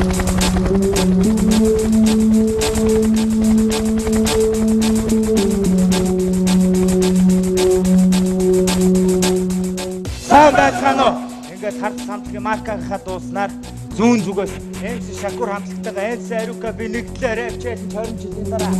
Сайн байцгаана уу? Ингээд харт хамтгийн маркахаа дууснаар зүүн зүгээс MC Шакур хамтлагтайгаа MC Арука би нэгдлээ рэпчээд 20 жилийн дараа.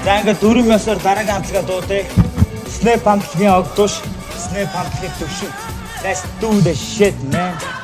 За ингээд 4 мясаар дараагийн хамтлагаа дуудъя. Snap хамтлагийн огдууш, Snap хамтлагийн төвшин. Let's do the shit, man.